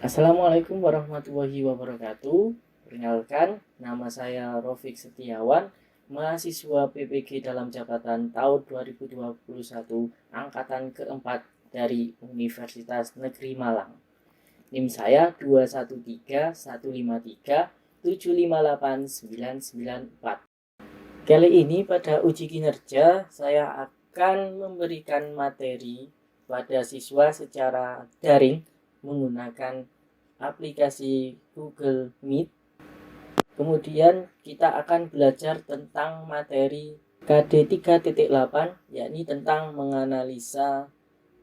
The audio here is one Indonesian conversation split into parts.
Assalamualaikum warahmatullahi wabarakatuh. Perkenalkan, nama saya Rofik Setiawan, mahasiswa PPG dalam jabatan tahun 2021, angkatan keempat dari Universitas Negeri Malang. NIM saya 2131537589994. Kali ini pada uji kinerja saya akan memberikan materi pada siswa secara daring menggunakan aplikasi Google Meet. Kemudian kita akan belajar tentang materi KD 3.8, yakni tentang menganalisa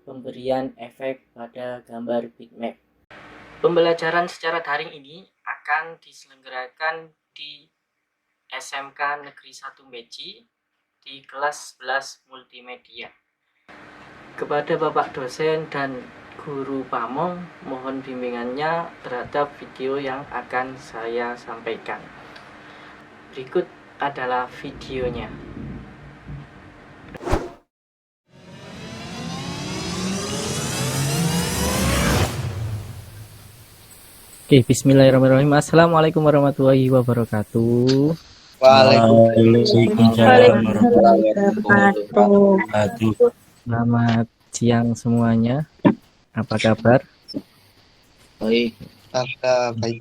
pemberian efek pada gambar bitmap. Pembelajaran secara daring ini akan diselenggarakan di SMK Negeri 1 Meji di kelas 11 multimedia. Kepada Bapak dosen dan Guru Pamong, mohon bimbingannya terhadap video yang akan saya sampaikan. Berikut adalah videonya. Oke, bismillahirrahmanirrahim. Assalamualaikum warahmatullahi wabarakatuh. Waalaikumsalam warahmatullahi wabarakatuh. Selamat siang semuanya. Apa kabar? Baik, Baik,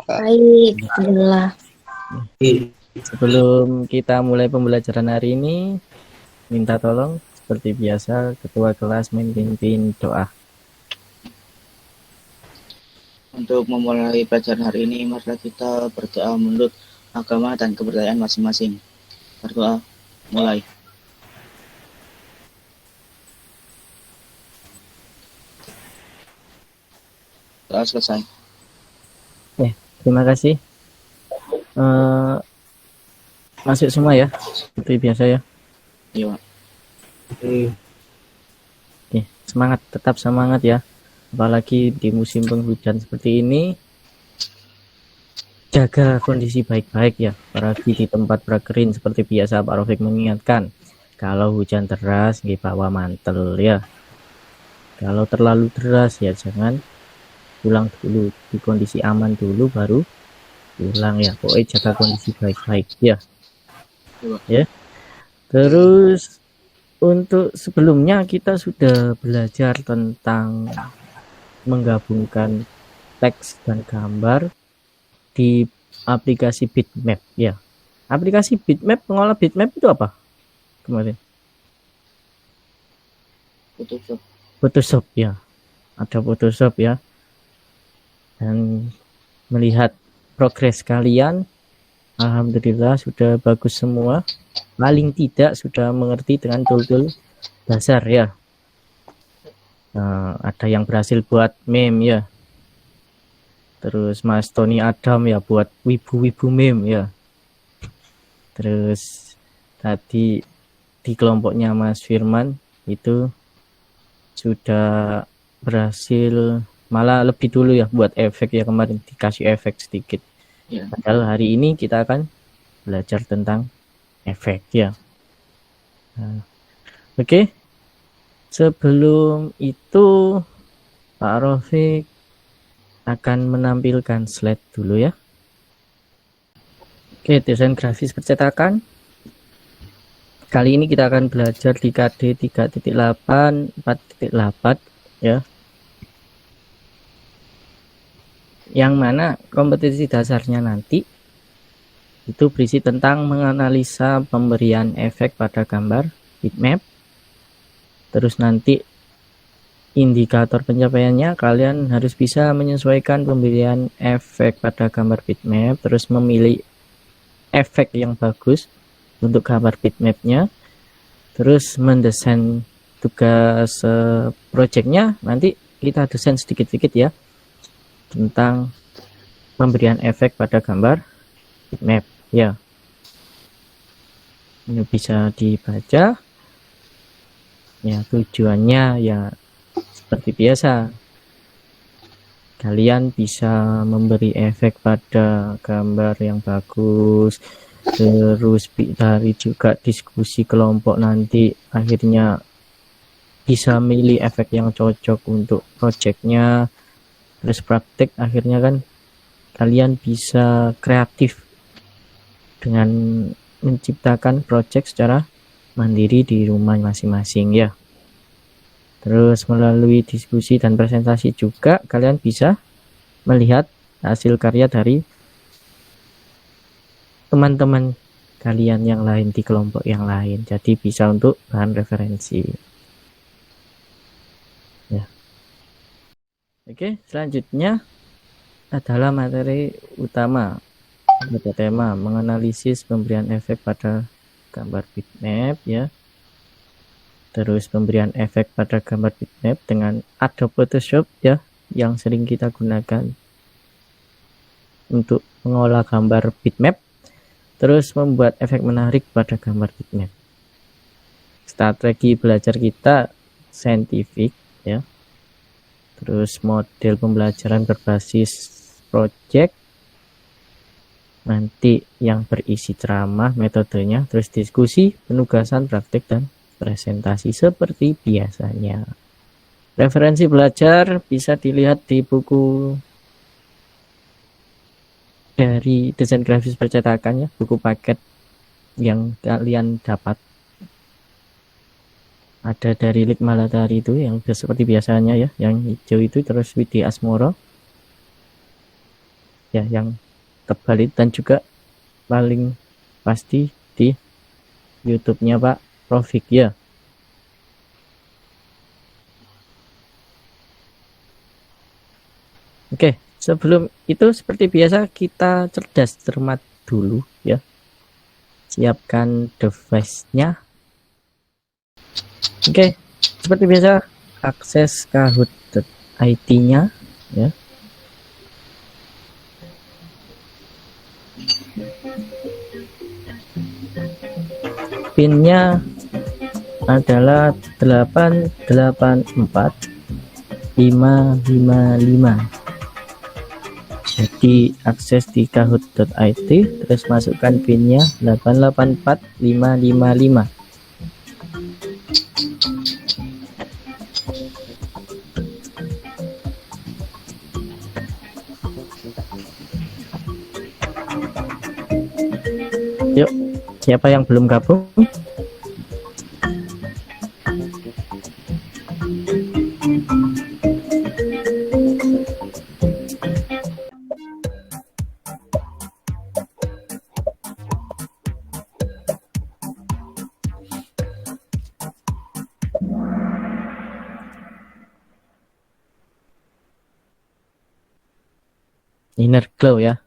alhamdulillah. Sebelum kita mulai pembelajaran hari ini, minta tolong seperti biasa ketua kelas memimpin doa. Untuk memulai pelajaran hari ini, marilah kita berdoa menurut agama dan kepercayaan masing-masing. Berdoa, mulai. Doa selesai. Terima kasih. Masuk semua ya, seperti biasa ya. Iya. Oke, semangat, tetap semangat ya. Apalagi di musim penghujan seperti ini, jaga kondisi baik-baik ya, apalagi di tempat berkerin seperti biasa Pak Rofik mengingatkan. Kalau hujan deras, nggih bawa mantel ya. Kalau terlalu deras ya jangan, pulang dulu, di kondisi aman dulu baru pulang ya. Pokoknya jaga kondisi baik-baik ya. Ya. Terus untuk sebelumnya kita sudah belajar tentang menggabungkan teks dan gambar di aplikasi bitmap ya. Aplikasi bitmap, pengolah bitmap itu apa kemarin? Photoshop ya. Ada Photoshop ya. Dan melihat progres kalian, alhamdulillah sudah bagus semua. Paling tidak sudah mengerti dengan tool-tool dasar ya. Ada yang berhasil buat meme ya. Terus Mas Tony Adam ya buat wibu-wibu meme ya. Terus tadi di kelompoknya Mas Firman itu sudah berhasil, malah lebih dulu ya buat efek ya, kemarin dikasih efek sedikit. Ya. Padahal hari ini kita akan belajar tentang efek ya. Oke. Sebelum itu Pak Rofik akan menampilkan slide dulu ya. Oke, desain grafis percetakan. Kali ini kita akan belajar di KD 3.8 4.8 ya. Yang mana kompetensi dasarnya nanti itu berisi tentang menganalisa pemberian efek pada gambar bitmap. Terus nanti indikator pencapaiannya kalian harus bisa menyesuaikan pemberian efek pada gambar bitmap, terus memilih efek yang bagus untuk gambar bitmapnya, terus mendesain tugas projectnya. Nanti kita desain sedikit-sedikit ya tentang pemberian efek pada gambar bitmap ya. Ini bisa dibaca ya, tujuannya ya seperti biasa, kalian bisa memberi efek pada gambar yang bagus, terus dari juga diskusi kelompok, nanti akhirnya bisa milih efek yang cocok untuk projectnya. terus praktek, akhirnya kan kalian bisa kreatif dengan menciptakan project secara mandiri di rumah masing-masing ya. Terus melalui diskusi dan presentasi juga kalian bisa melihat hasil karya dari teman-teman kalian yang lain di kelompok yang lain. Jadi bisa untuk bahan referensi. Ya. Oke, selanjutnya adalah materi utama pada tema menganalisis pemberian efek pada gambar bitmap ya. Terus pemberian efek pada gambar bitmap dengan Adobe Photoshop ya, yang sering kita gunakan untuk mengolah gambar bitmap. Terus membuat efek menarik pada gambar bitmap. Strategi belajar kita saintifik ya. Terus model pembelajaran berbasis project, nanti yang berisi ceramah, metodenya, terus diskusi, penugasan, praktik, dan presentasi seperti biasanya. Referensi belajar bisa dilihat di buku dari desain grafis percetakan ya, buku paket yang kalian dapat. Ada dari Lik Malatari itu yang seperti biasanya ya, yang hijau itu, terus Widi Asmoro ya yang tebal itu, dan juga paling pasti di YouTube-nya Pak Rofik ya. Oke, sebelum itu seperti biasa kita cerdas cermat dulu ya. Siapkan device-nya. Oke, seperti biasa akses kahoot.it-nya ya. Pinnya adalah 884555. Jadi akses di kahoot.it, terus masukkan pinnya 884555. Yuk, siapa yang belum gabung? Inner Glow ya.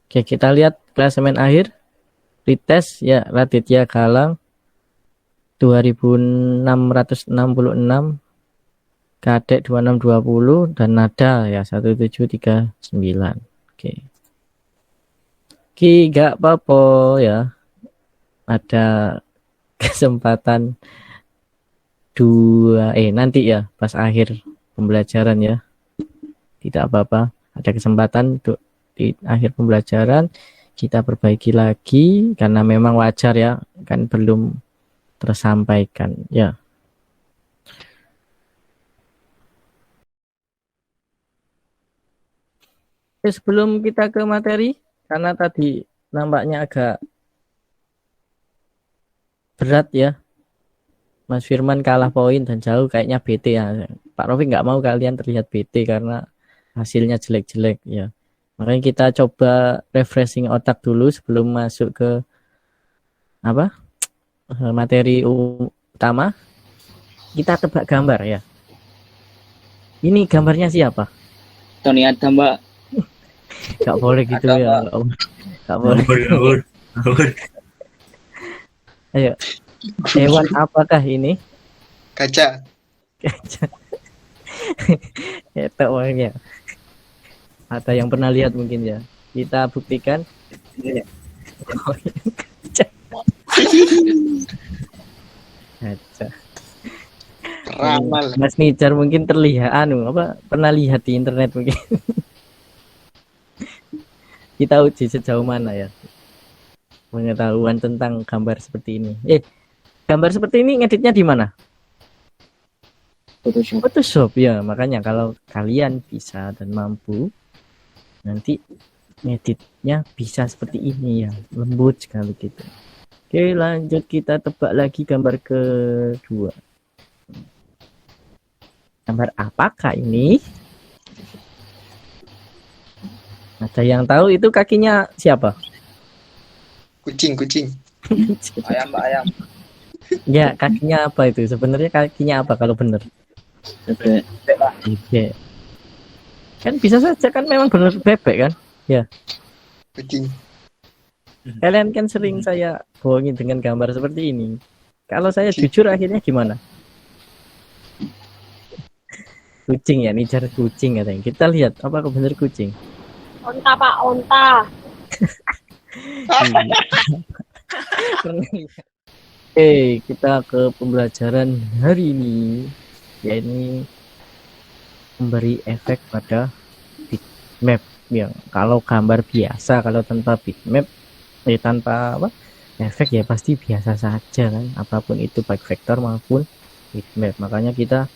Oke, kita lihat klasemen akhir. Retest ya, Raditya Galang 2666, Kadek 2620, dan Nada ya 1739. Oke. Ki gak apa-apa ya. Ada kesempatan nanti ya pas akhir pembelajaran ya. Tidak apa-apa, ada kesempatan untuk di akhir pembelajaran kita perbaiki lagi karena memang wajar ya, kan belum tersampaikan ya. Sebelum kita ke materi, karena tadi nampaknya agak berat ya, Mas Firman kalah poin dan jauh, kayaknya BT ya. Pak Rofi nggak mau kalian terlihat BT karena hasilnya jelek-jelek ya. Makanya kita coba refreshing otak dulu sebelum masuk ke materi utama. Kita tebak gambar ya. Ini gambarnya siapa? Tony Adam, Mbak. Gak boleh gitu ya. Gak boleh. Ayo. Hewan apakah ini? Kaca. Kaca. Itu orangnya. Ada yang pernah lihat mungkin ya. Kita buktikan. Kaca. Ramal. Mas Nijar mungkin terlihat pernah lihat di internet mungkin. Kita uji sejauh mana ya pengetahuan tentang gambar seperti ini. Gambar seperti ini ngeditnya di mana? Photoshop. Photoshop ya. Makanya kalau kalian bisa dan mampu, nanti ngeditnya bisa seperti ini ya, lembut sekali gitu. Oke, lanjut kita tebak lagi gambar kedua. Gambar apakah ini? Ada yang tahu itu kakinya siapa? Kucing. Ayam, Pak, ayam. Ya, kakinya apa itu? Sebenarnya kakinya apa kalau benar? Bebek. Bebek. Kan bisa saja kan memang benar bebek kan? Kucing. Kalian kan sering saya bohongin dengan gambar seperti ini. Kalau saya jujur akhirnya gimana? Kucing ya, nijar kucing katanya. Kita lihat apakah benar kucing. Onta Pak, onta. Oke, kita ke pembelajaran hari ini, yaitu memberi efek pada bitmap. Ya, kalau gambar biasa, kalau tanpa bitmap, tanpa apa, efek ya pasti biasa saja kan. Apapun itu baik vektor maupun bitmap. Makanya kita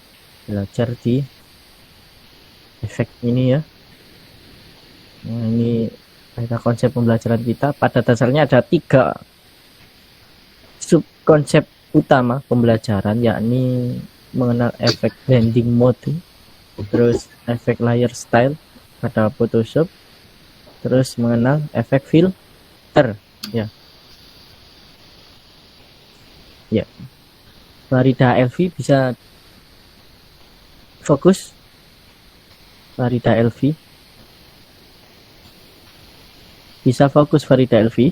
belajar di efek ini ya. Nah, ini ada konsep pembelajaran kita. Pada dasarnya ada 3 subkonsep utama pembelajaran, yakni mengenal efek blending mode, terus efek layer style pada Photoshop, terus mengenal efek filter ya. Farida Elvi bisa fokus. Farida Elvi bisa fokus. Farida Elvi.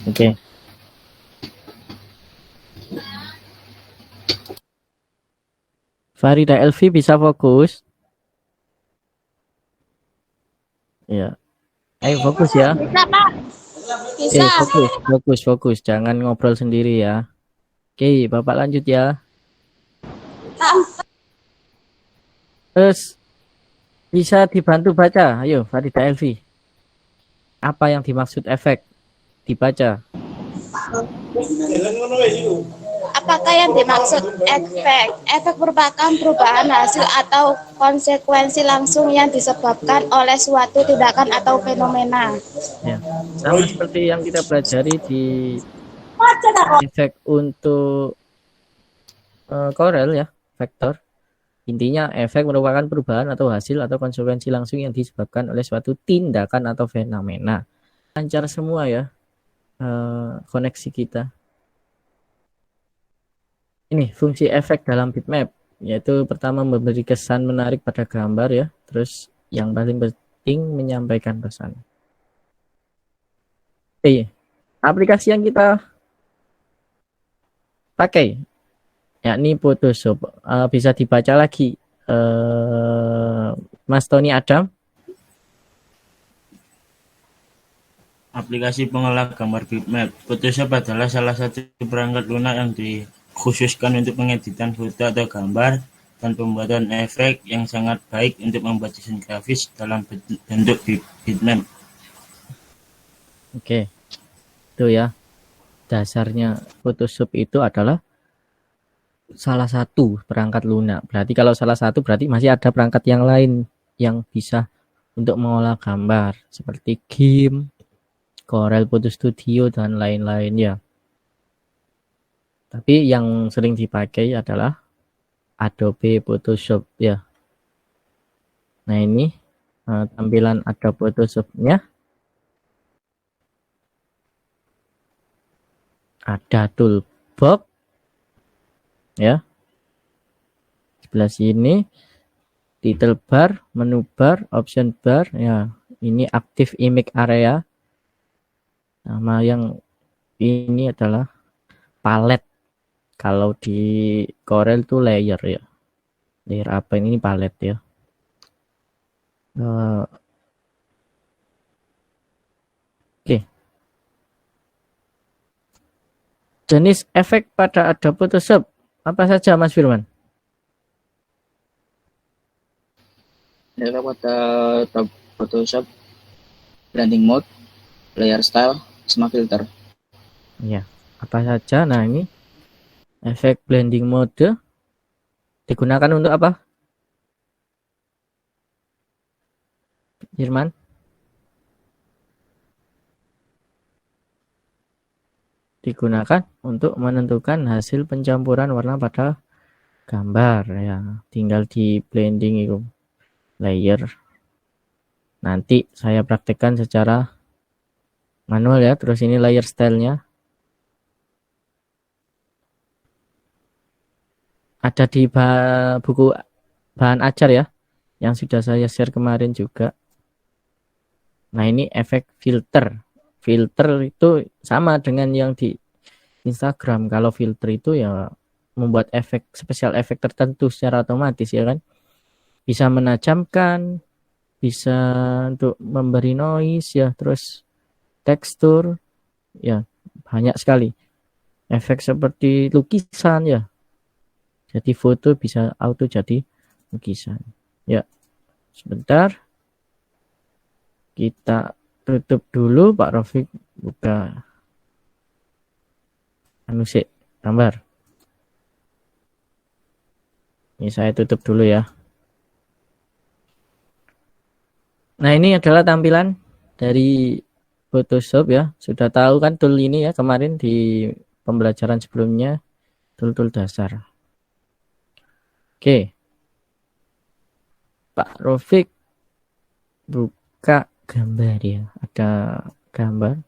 Oke. Farida Elvi bisa fokus. Ya. Ayo fokus ya. Bisa Pak. Bisa. Fokus. Jangan ngobrol sendiri ya. Oke, Bapak lanjut ya. Terus bisa dibantu baca. Ayo, Farida Elvi. Apa yang dimaksud efek? Dibaca. Apakah yang dimaksud efek? Efek merupakan perubahan hasil atau konsekuensi langsung yang disebabkan oleh suatu tindakan atau fenomena. Ya. Sama seperti yang kita pelajari di efek untuk Corel ya, vektor. Intinya efek merupakan perubahan atau hasil atau konsekuensi langsung yang disebabkan oleh suatu tindakan atau fenomena. Lancar semua ya koneksi kita. Ini fungsi efek dalam bitmap, yaitu pertama memberi kesan menarik pada gambar ya, terus yang paling penting menyampaikan pesan. Oke, aplikasi yang kita pakai yakni Photoshop. Bisa dibaca lagi Mas Tony Adam. Aplikasi pengolah gambar bitmap. Photoshop adalah salah satu perangkat lunak yang dikhususkan untuk pengeditan foto atau gambar dan pembuatan efek yang sangat baik untuk membuat desain grafis dalam bentuk bitmap. Oke, itu ya. Dasarnya Photoshop itu adalah salah satu perangkat lunak. Berarti kalau salah satu berarti masih ada perangkat yang lain yang bisa untuk mengolah gambar seperti GIMP, Corel Photo Studio dan lain-lain ya. Tapi yang sering dipakai adalah Adobe Photoshop ya. Nah ini tampilan Adobe Photoshop-nya. Ada toolbox ya. Sebelah sini title bar, menu bar, option bar ya. Ini active image area. Nama yang ini adalah palette. Kalau di Corel tuh layer ya. Layer apa ini palette ya. Oke. Jenis efek pada Adobe Photoshop apa saja Mas Firman? Efek pada Photoshop, blending mode, layer style, sama filter. Ya. apa saja. Nah, ini efek blending mode digunakan untuk apa, Firman? Digunakan untuk menentukan hasil pencampuran warna pada gambar ya. Tinggal di blending itu layer. Nanti saya praktekkan secara manual ya. Terus ini layer stylenya ada di buku bahan ajar ya, yang sudah saya share kemarin juga. Nah, ini efek filter. Filter itu sama dengan yang di Instagram. Kalau filter itu ya membuat efek, spesial efek tertentu secara otomatis ya kan. Bisa menajamkan, bisa untuk memberi noise ya, terus tekstur ya, banyak sekali. Efek seperti lukisan ya. Jadi foto bisa auto jadi lukisan. Ya. Sebentar. Kita tutup dulu, Pak Rafiq buka gambar. Ini saya tutup dulu ya. Nah, ini adalah tampilan dari Photoshop ya. Sudah tahu kan tool ini ya kemarin di pembelajaran sebelumnya, tool-tool dasar. Oke. Pak Rafiq buka gambar ya. Ada gambar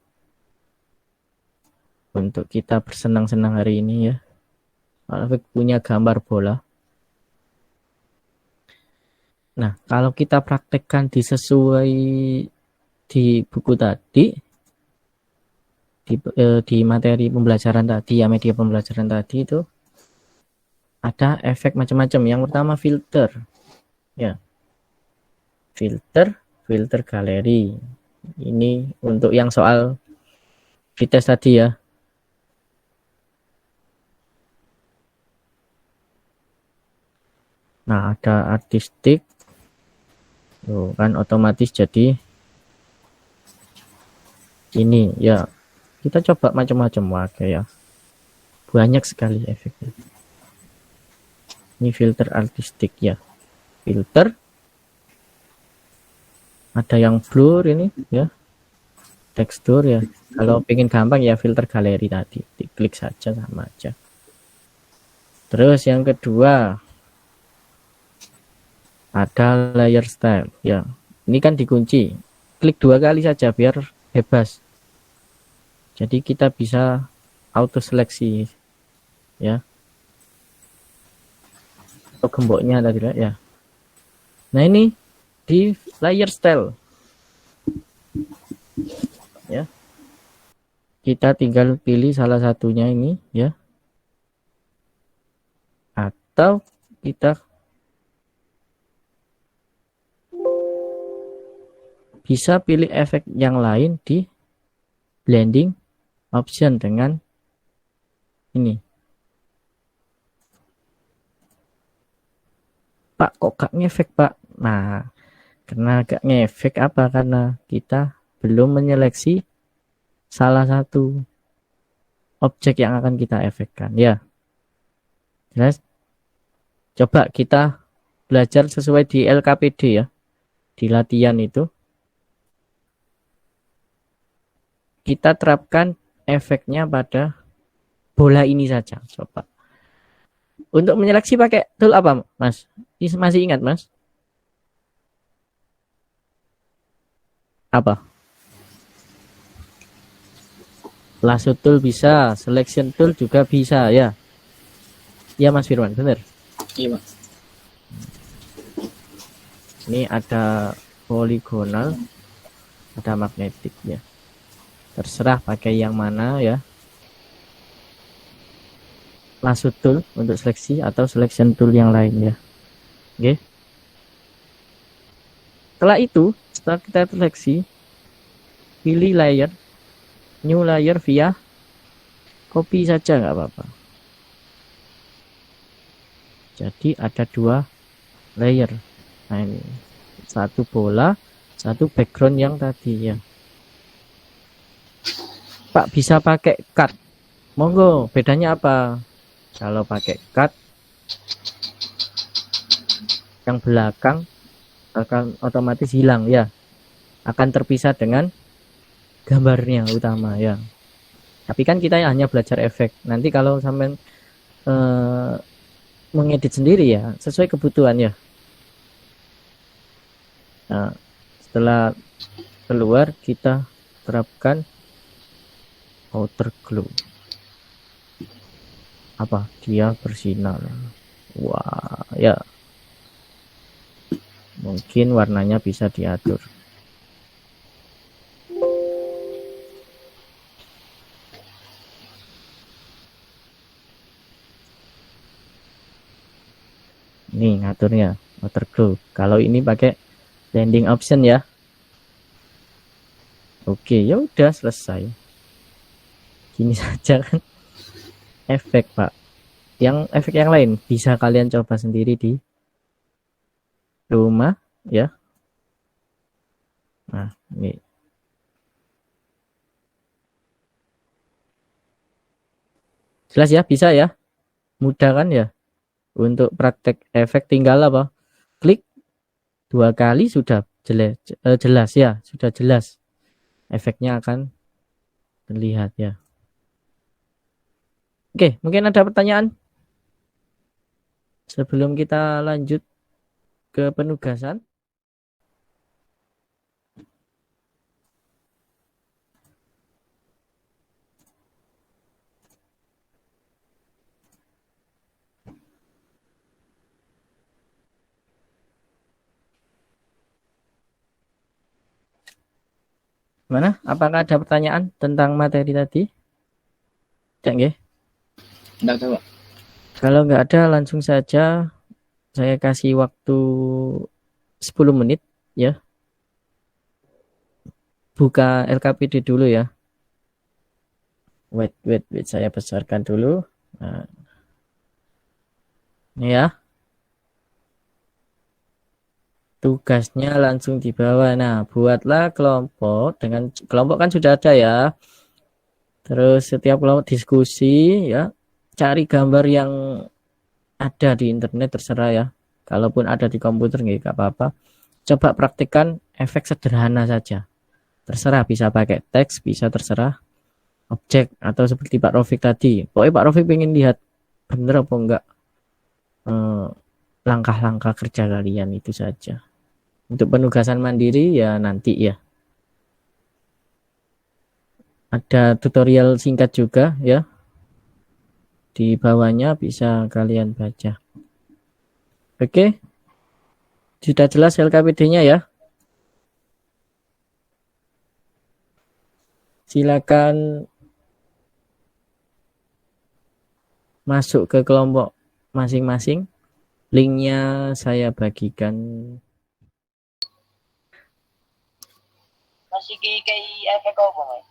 untuk kita bersenang-senang hari ini ya. Pak Rafiq punya gambar bola. Nah, kalau kita praktekkan disesuai di buku tadi, di materi pembelajaran tadi ya, media pembelajaran tadi itu ada efek macam-macam. Yang pertama filter, ya, filter galeri. Ini untuk yang soal Vites tadi ya. Nah, ada artistik. Tuh, kan otomatis jadi ini ya. Kita coba macam-macam pakai ya. Banyak sekali efeknya. Ini filter artistik ya. Filter. Ada yang blur ini ya. Tekstur ya. Kalau pengen gampang ya filter galeri tadi. Diklik saja sama aja. Terus yang kedua ada layer style ya. Ini kan dikunci, klik 2 kali saja biar bebas, jadi kita bisa auto seleksi ya, atau gemboknya tadi ya. Nah, ini di layer style ya, kita tinggal pilih salah satunya ini ya, atau kita bisa pilih efek yang lain di blending option dengan ini. Pak, kok gak ngefek, Pak? Nah, karena gak ngefek apa? Karena kita belum menyeleksi salah satu objek yang akan kita efekkan ya. Jelas? Coba kita belajar sesuai di LKPD ya. Di latihan itu kita terapkan efeknya pada bola ini saja. Coba. Untuk menyeleksi pakai tool apa, Mas? Masih ingat, Mas? Apa? Lasso tool bisa, selection tool juga bisa ya. Ya, Mas Firman, benar? Iya, Pak. Ini ada poligonal, ada magnetik ya. Terserah pakai yang mana ya. Lasso tool untuk seleksi atau selection tool yang lain ya. Oke. Setelah itu, setelah kita seleksi, pilih layer, new layer via copy saja nggak apa-apa. Jadi ada 2 layer. Nah, ini satu bola, satu background yang tadi ya. Pak, bisa pakai cut. Monggo, bedanya apa? Kalau pakai cut, yang belakang akan otomatis hilang ya. Akan terpisah dengan gambarnya utama ya. Tapi kan kita hanya belajar efek. Nanti kalau sampai mengedit sendiri ya, sesuai kebutuhan ya. Nah, setelah keluar kita terapkan outer glow. Apa? Dia bersinar. Wah, ya. Mungkin warnanya bisa diatur. Nih ngaturnya outer glow. Kalau ini pakai blending option ya. Oke, ya udah selesai. Gini saja kan. Efek, Pak. Yang efek yang lain bisa kalian coba sendiri di rumah ya. Nah, ini. Jelas ya, bisa ya. Mudah kan ya? Untuk praktek efek tinggal apa? Klik 2 kali sudah jelas ya, sudah jelas. Efeknya akan terlihat ya. Oke, mungkin ada pertanyaan sebelum kita lanjut ke penugasan. Mana? Apakah ada pertanyaan tentang materi tadi? Cek nggih? Enggak tahu, Pak. Kalau nggak ada, langsung saja saya kasih waktu 10 menit ya. Buka LKPD dulu ya. Wait, saya besarkan dulu. Nah, ini ya. Tugasnya langsung di bawah. Nah, buatlah kelompok. Dengan kelompok kan sudah ada ya. Terus setiap kelompok diskusi ya. Cari gambar yang ada di internet terserah ya. Kalaupun ada di komputer nggak apa-apa. Coba praktikkan efek sederhana saja. Terserah, bisa pakai teks, bisa terserah objek, atau seperti Pak Rofik tadi. Pokoknya Pak Rofik pengen lihat bener apa enggak langkah-langkah kerja kalian itu saja. Untuk penugasan mandiri ya nanti ya. Ada tutorial singkat juga ya. Di bawahnya bisa kalian baca. Oke. Sudah jelas LKPD-nya ya. Silakan masuk ke kelompok masing-masing. Linknya saya bagikan. Masih kayak efek apa, Mas?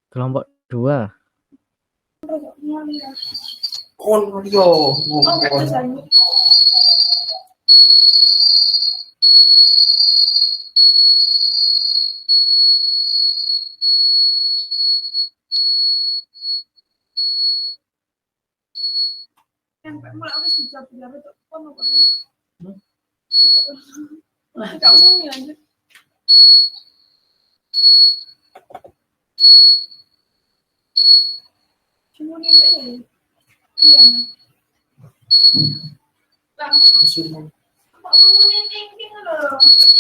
Kelompok 2.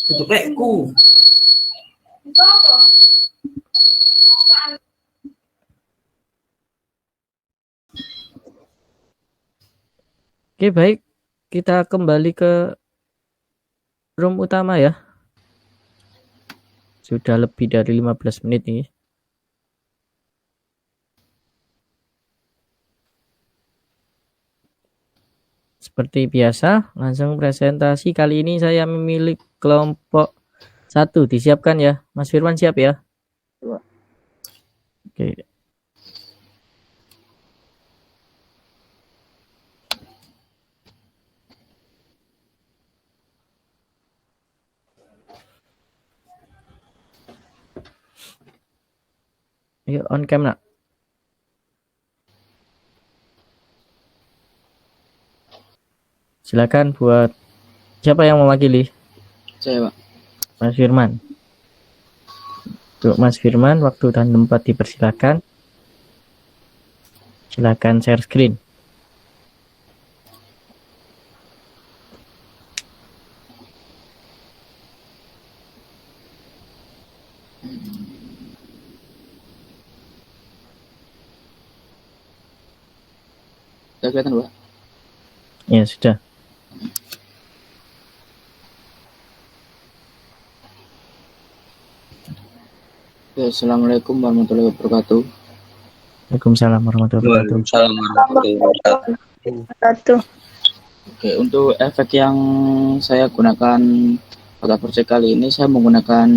Tutupku. Oke, baik. Kita kembali ke room utama ya. Sudah lebih dari 15 menit ini. seperti biasa, langsung presentasi. Kali ini saya memilih kelompok 1. Disiapkan ya, Mas Firman, siap ya? Oke. Ayo on cam nak. Silakan buat siapa yang mewakili? Saya, Pak. Mas Firman. Untuk Mas Firman, waktu dan tempat dipersilakan. Silakan share screen. Sudah kelihatan, Pak? Ya, sudah. Oke, Assalamualaikum warahmatullahi wabarakatuh. Waalaikumsalam warahmatullahi wabarakatuh. Waalaikumsalam warahmatullahi wabarakatuh. Oke, untuk efek yang saya gunakan pada project kali ini, saya menggunakan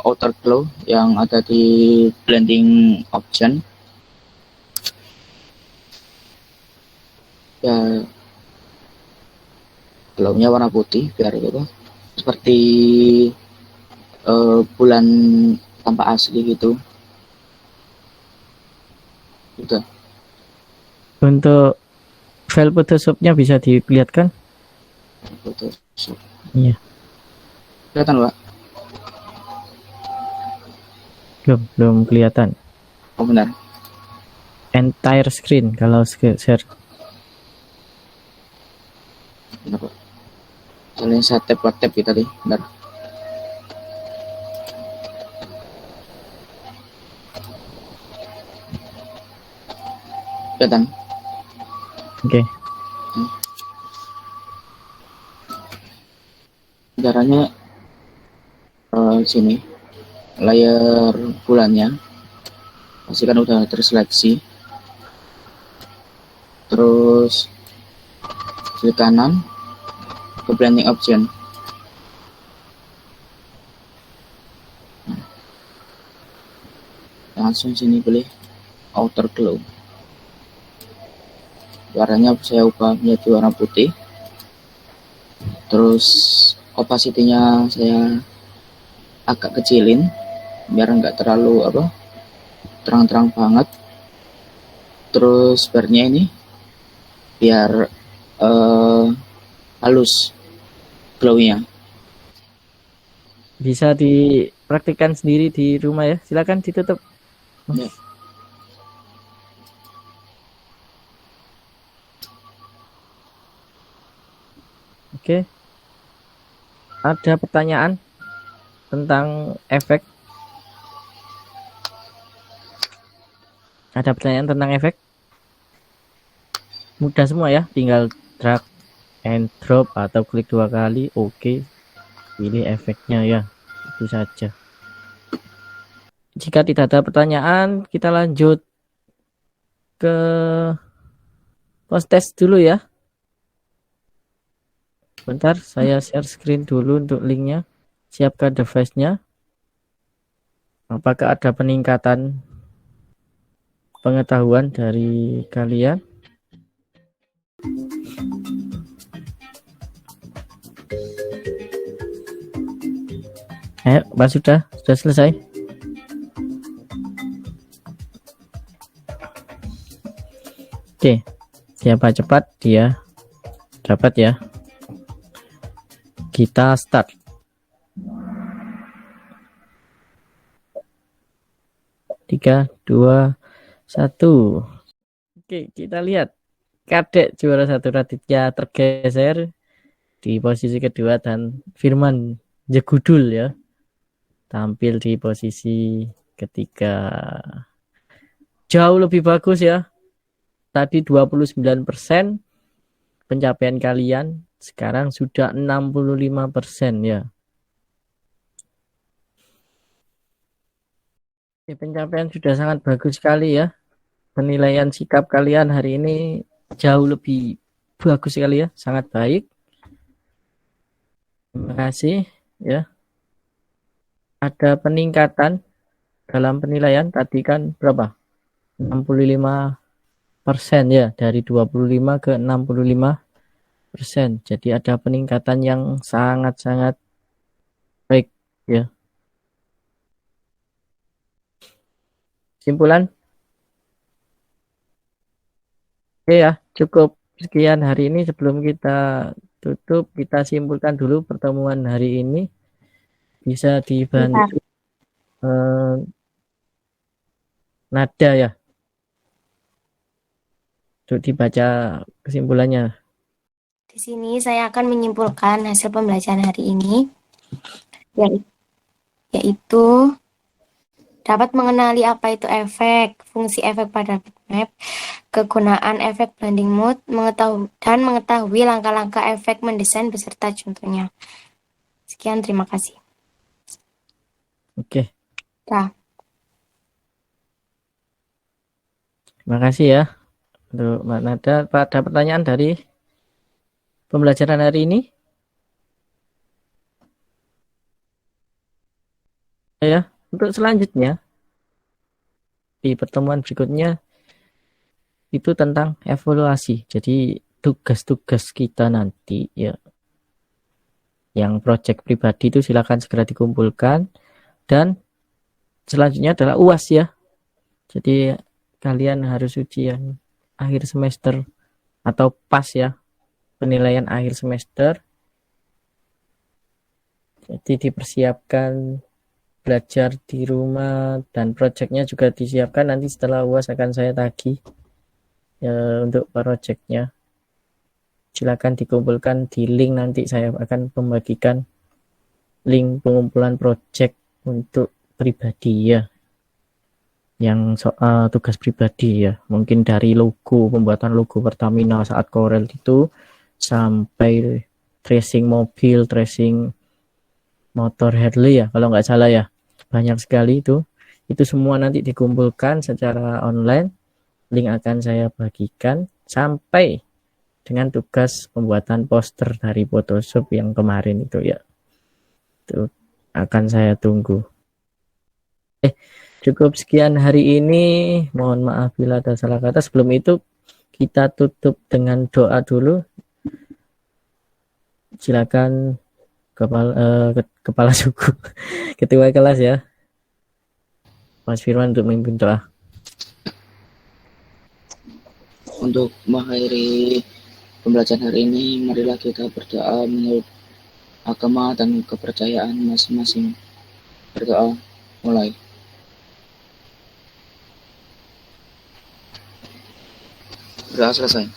outer glow yang ada di blending option. Ya, glownya warna putih biar gitu, seperti bulan tanpa asli gitu. Udah. Untuk file Photoshop-nya bisa dilihatkan? Photoshop. Iya. Kelihatan, Pak? Belum kelihatan. Oh, benar. Entire screen kalau share. Benar, Pak. Soalnya saya tap gitu tadi. Benar. Kelihatan? Oke. Caranya sini layar bulannya pasti kan udah terseleksi, terus klik kanan ke blending option. Langsung sini pilih outer glow, warnanya saya ubah menjadi warna putih, terus opacity-nya saya agak kecilin biar nggak terlalu terang-terang banget. Terus barnya ini biar halus glownya. Bisa dipraktikkan sendiri di rumah ya. Silakan ditutup. Ya. Oke. Ada pertanyaan tentang efek? Ada pertanyaan tentang efek? Mudah semua ya, tinggal drag and drop atau klik 2 kali. Oke. Pilih efeknya ya. Itu saja. Jika tidak ada pertanyaan, kita lanjut ke post test dulu ya. Bentar, saya share screen dulu untuk linknya. Siapkan device-nya. Apakah ada peningkatan pengetahuan dari kalian? Ayo, Pak, sudah selesai. Oke, siapa cepat dia dapat ya. Kita start. Tiga, dua, satu. Oke, kita lihat Kadek juara 1 Raditya tergeser di posisi kedua dan Firman Jegudul ya tampil di posisi ketiga. Jauh lebih bagus ya. Tadi 29% pencapaian kalian, sekarang sudah 65% ya. Pencapaian sudah sangat bagus sekali ya. Penilaian sikap kalian hari ini jauh lebih bagus sekali ya, sangat baik. Terima kasih ya. Ada peningkatan dalam penilaian tadi kan berapa? 65% ya, dari 25 ke 65%. Jadi ada peningkatan yang sangat-sangat baik ya. Simpulan? Oke ya, cukup sekian hari ini. Sebelum kita tutup, kita simpulkan dulu pertemuan hari ini. Bisa dibantu nada ya, untuk dibaca kesimpulannya. Di sini saya akan menyimpulkan hasil pembelajaran hari ini, yaitu dapat mengenali apa itu efek, fungsi efek pada bitmap, kegunaan efek blending mode, mengetahui langkah-langkah efek mendesain beserta contohnya. Sekian, terima kasih. Oke. Dah. Terima kasih ya untuk Mbak Nada. Pak, ada pertanyaan dari pembelajaran hari ini? Ya, untuk selanjutnya di pertemuan berikutnya itu tentang evaluasi. Jadi tugas-tugas kita nanti ya, yang proyek pribadi itu silakan segera dikumpulkan, dan selanjutnya adalah UAS ya. Jadi kalian harus ujian akhir semester atau pas ya, penilaian akhir semester. Jadi dipersiapkan belajar di rumah, dan proyeknya juga disiapkan. Nanti setelah UAS akan saya tagih ya, untuk proyeknya. Silakan dikumpulkan di link, nanti saya akan membagikan link pengumpulan proyek untuk pribadi ya, yang soal tugas pribadi ya, mungkin dari logo, pembuatan logo Pertamina saat Corel itu, sampai tracing mobil, tracing motor Harley ya kalau nggak salah ya, banyak sekali itu semua nanti dikumpulkan secara online. Link akan saya bagikan, sampai dengan tugas pembuatan poster dari Photoshop yang kemarin itu ya, itu akan saya tunggu. Cukup sekian hari ini, mohon maaf bila ada salah kata. Sebelum itu kita tutup dengan doa dulu. Silakan kepala suku, ketua kelas ya, Mas Firman, untuk memimpin doa. Untuk mengakhiri pembelajaran hari ini, marilah kita berdoa menurut agama dan kepercayaan masing-masing. Berdoa, mulai. Berdoa selesai.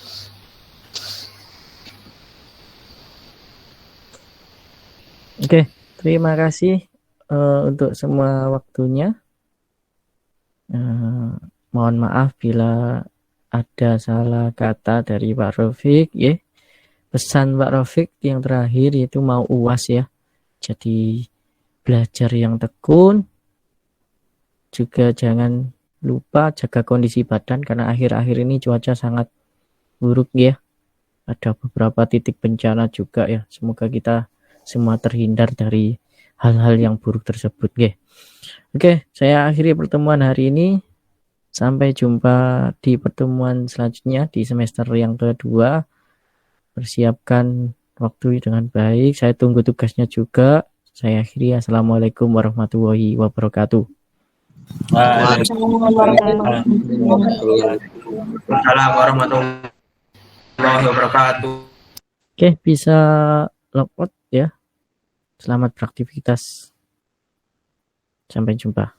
Oke, terima kasih untuk semua waktunya. Mohon maaf bila ada salah kata dari Pak Rafiq ya. Pesan Pak Rafiq yang terakhir itu mau UAS ya. Jadi belajar yang tekun. Juga jangan lupa jaga kondisi badan, karena akhir-akhir ini cuaca sangat buruk ya. Ada beberapa titik bencana juga ya. Semoga kita semua terhindar dari hal-hal yang buruk tersebut ya. Oke, saya akhiri pertemuan hari ini. Sampai jumpa di pertemuan selanjutnya di semester yang kedua. Persiapkan waktu dengan baik. Saya tunggu tugasnya juga. Saya akhiri. Assalamualaikum warahmatullahi wabarakatuh. Waalaikumsalam warahmatullahi wabarakatuh. Oke, bisa logout ya. Selamat beraktivitas. Sampai jumpa.